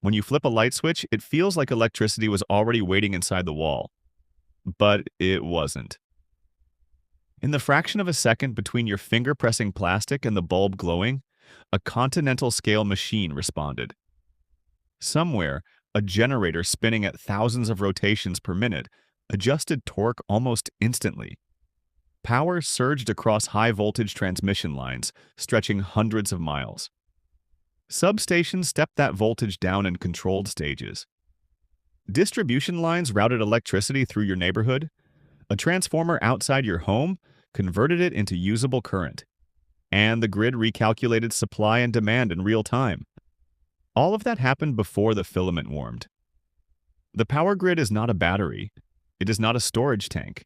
When you flip a light switch, it feels like electricity was already waiting inside the wall. But it wasn't. In the fraction of a second between your finger pressing plastic and the bulb glowing, a continental scale machine responded. Somewhere, a generator spinning at thousands of rotations per minute adjusted torque almost instantly. Power surged across high-voltage transmission lines, stretching hundreds of miles. Substations stepped that voltage down in controlled stages. Distribution lines routed electricity through your neighborhood. A transformer outside your home converted it into usable current. And the grid recalculated supply and demand in real time. All of that happened before the filament warmed. The power grid is not a battery. It is not a storage tank.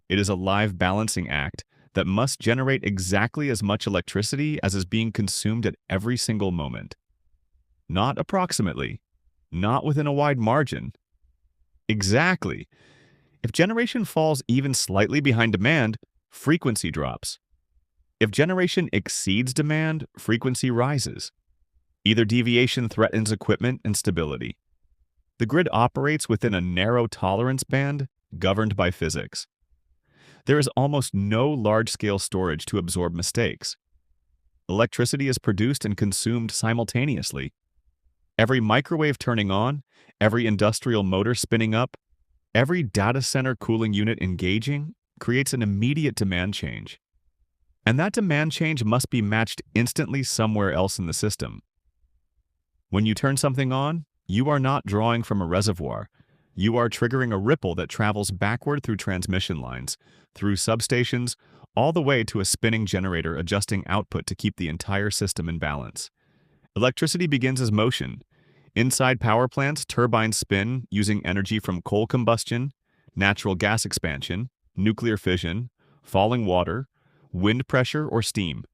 It is a live balancing act that must generate exactly as much electricity as is being consumed at every single moment. Not approximately, not within a wide margin. Exactly. If generation falls even slightly behind demand, frequency drops. If generation exceeds demand, frequency rises. Either deviation threatens equipment and stability. The grid operates within a narrow tolerance band governed by physics. There is almost no large-scale storage to absorb mistakes. Electricity is produced and consumed simultaneously. Every microwave turning on, every industrial motor spinning up, every data center cooling unit engaging creates an immediate demand change. And that demand change must be matched instantly somewhere else in the system. When you turn something on, you are not drawing from a reservoir. You are triggering a ripple that travels backward through transmission lines, through substations, all the way to a spinning generator adjusting output to keep the entire system in balance. Electricity begins as motion. Inside power plants, turbines spin using energy from coal combustion, natural gas expansion, nuclear fission, falling water, wind pressure, or steam.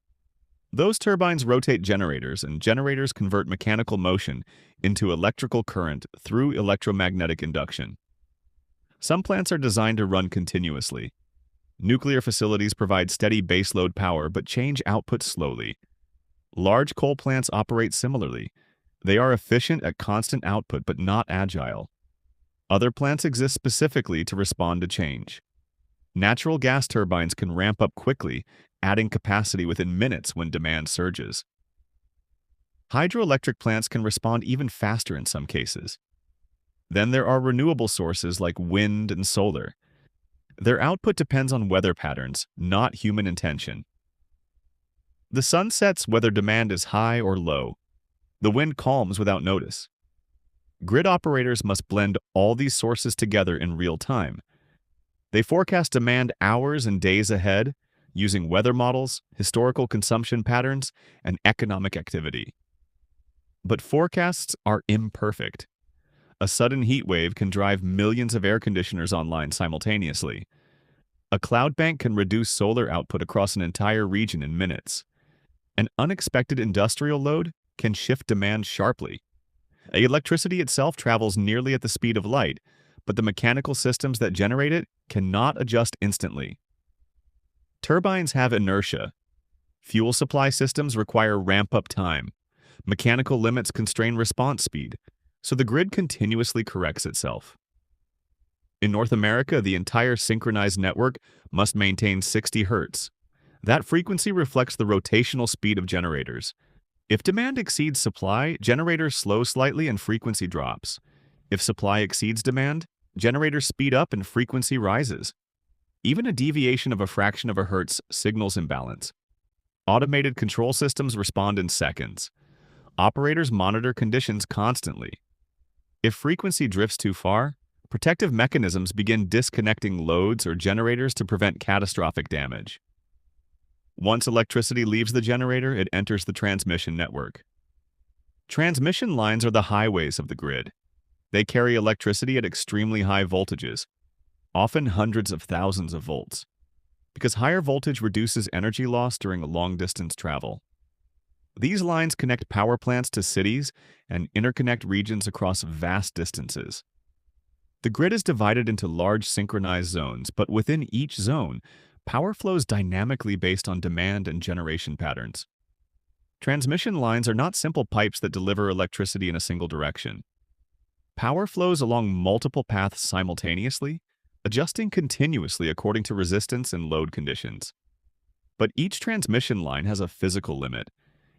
Those turbines rotate generators, and generators convert mechanical motion into electrical current through electromagnetic induction. Some plants are designed to run continuously. Nuclear facilities provide steady baseload power but change output slowly. Large coal plants operate similarly. They are efficient at constant output but not agile. Other plants exist specifically to respond to change. Natural gas turbines can ramp up quickly, adding capacity within minutes when demand surges. Hydroelectric plants can respond even faster in some cases. Then there are renewable sources like wind and solar. Their output depends on weather patterns, not human intention. The sun sets whether demand is high or low. The wind calms without notice. Grid operators must blend all these sources together in real time. They forecast demand hours and days ahead, using weather models, historical consumption patterns, and economic activity. But forecasts are imperfect. A sudden heat wave can drive millions of air conditioners online simultaneously. A cloud bank can reduce solar output across an entire region in minutes. An unexpected industrial load can shift demand sharply. Electricity itself travels nearly at the speed of light, but the mechanical systems that generate it cannot adjust instantly. Turbines have inertia. Fuel supply systems require ramp-up time. Mechanical limits constrain response speed, so the grid continuously corrects itself. In North America, the entire synchronized network must maintain 60 Hz. That frequency reflects the rotational speed of generators. If demand exceeds supply, generators slow slightly and frequency drops. If supply exceeds demand, generators speed up and frequency rises. Even a deviation of a fraction of a hertz signals imbalance. Automated control systems respond in seconds. Operators monitor conditions constantly. If frequency drifts too far, protective mechanisms begin disconnecting loads or generators to prevent catastrophic damage. Once electricity leaves the generator, it enters the transmission network. Transmission lines are the highways of the grid. They carry electricity at extremely high voltages, often hundreds of thousands of volts, because higher voltage reduces energy loss during long-distance travel. These lines connect power plants to cities and interconnect regions across vast distances. The grid is divided into large synchronized zones, but within each zone, power flows dynamically based on demand and generation patterns. Transmission lines are not simple pipes that deliver electricity in a single direction. Power flows along multiple paths simultaneously, adjusting continuously according to resistance and load conditions. But each transmission line has a physical limit.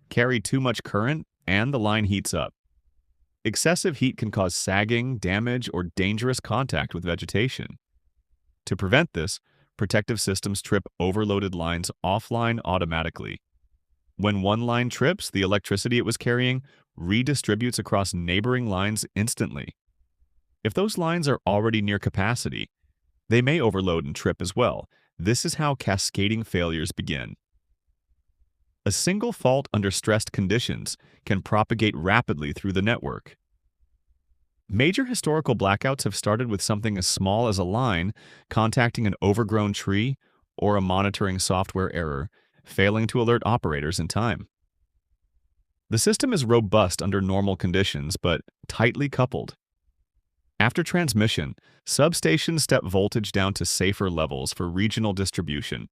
Carry too much current, and the line heats up. Excessive heat can cause sagging, damage, or dangerous contact with vegetation. To prevent this, protective systems trip overloaded lines offline automatically. When one line trips, the electricity it was carrying redistributes across neighboring lines instantly. If those lines are already near capacity, they may overload and trip as well. This is how cascading failures begin. A single fault under stressed conditions can propagate rapidly through the network. Major historical blackouts have started with something as small as a line contacting an overgrown tree or a monitoring software error, failing to alert operators in time. The system is robust under normal conditions, but tightly coupled. After transmission, substations step voltage down to safer levels for regional distribution.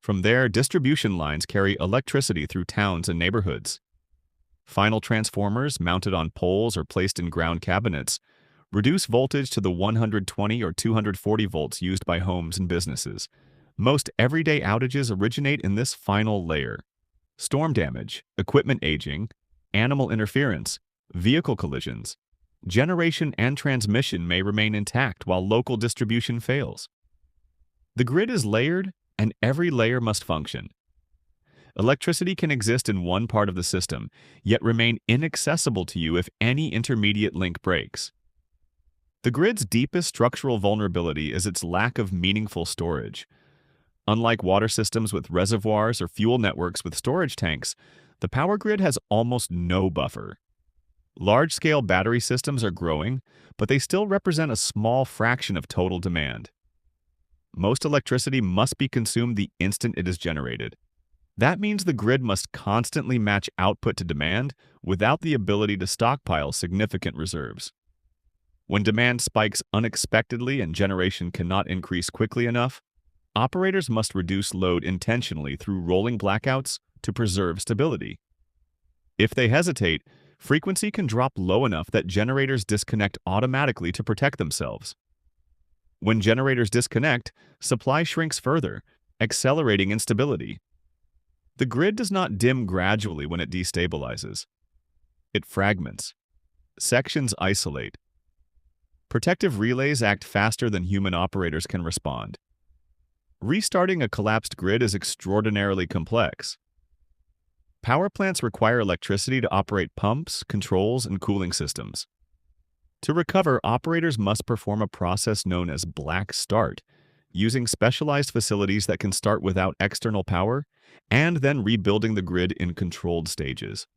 From there, distribution lines carry electricity through towns and neighborhoods. Final transformers, mounted on poles or placed in ground cabinets, reduce voltage to the 120 or 240 volts used by homes and businesses. Most everyday outages originate in this final layer. Storm damage, equipment aging, animal interference, vehicle collisions, generation and transmission may remain intact while local distribution fails. The grid is layered, and every layer must function. Electricity can exist in one part of the system, yet remain inaccessible to you if any intermediate link breaks. The grid's deepest structural vulnerability is its lack of meaningful storage. Unlike water systems with reservoirs or fuel networks with storage tanks, the power grid has almost no buffer. Large-scale battery systems are growing, but they still represent a small fraction of total demand. Most electricity must be consumed the instant it is generated. That means the grid must constantly match output to demand without the ability to stockpile significant reserves. When demand spikes unexpectedly and generation cannot increase quickly enough, operators must reduce load intentionally through rolling blackouts to preserve stability. If they hesitate, frequency can drop low enough that generators disconnect automatically to protect themselves. When generators disconnect, supply shrinks further, accelerating instability. The grid does not dim gradually when it destabilizes. It fragments. Sections isolate. Protective relays act faster than human operators can respond. Restarting a collapsed grid is extraordinarily complex. Power plants require electricity to operate pumps, controls, and cooling systems. To recover, operators must perform a process known as black start, using specialized facilities that can start without external power, and then rebuilding the grid in controlled stages.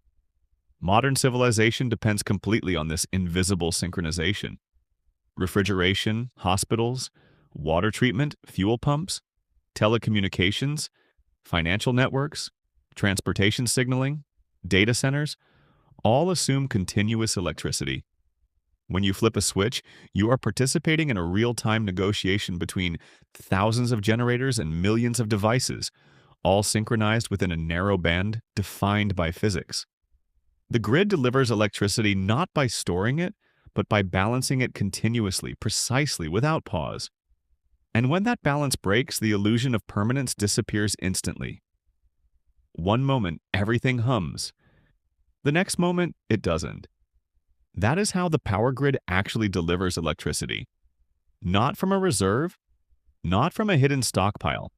Modern civilization depends completely on this invisible synchronization. Refrigeration, hospitals, water treatment, fuel pumps, telecommunications, financial networks, transportation signaling, data centers, all assume continuous electricity. When you flip a switch, you are participating in a real-time negotiation between thousands of generators and millions of devices, all synchronized within a narrow band defined by physics. The grid delivers electricity not by storing it, but by balancing it continuously, precisely, without pause. And when that balance breaks, the illusion of permanence disappears instantly. One moment, everything hums. The next moment, it doesn't. That is how the power grid actually delivers electricity. Not from a reserve, not from a hidden stockpile,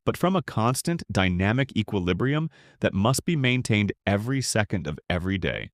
but from a constant, dynamic equilibrium that must be maintained every second of every day.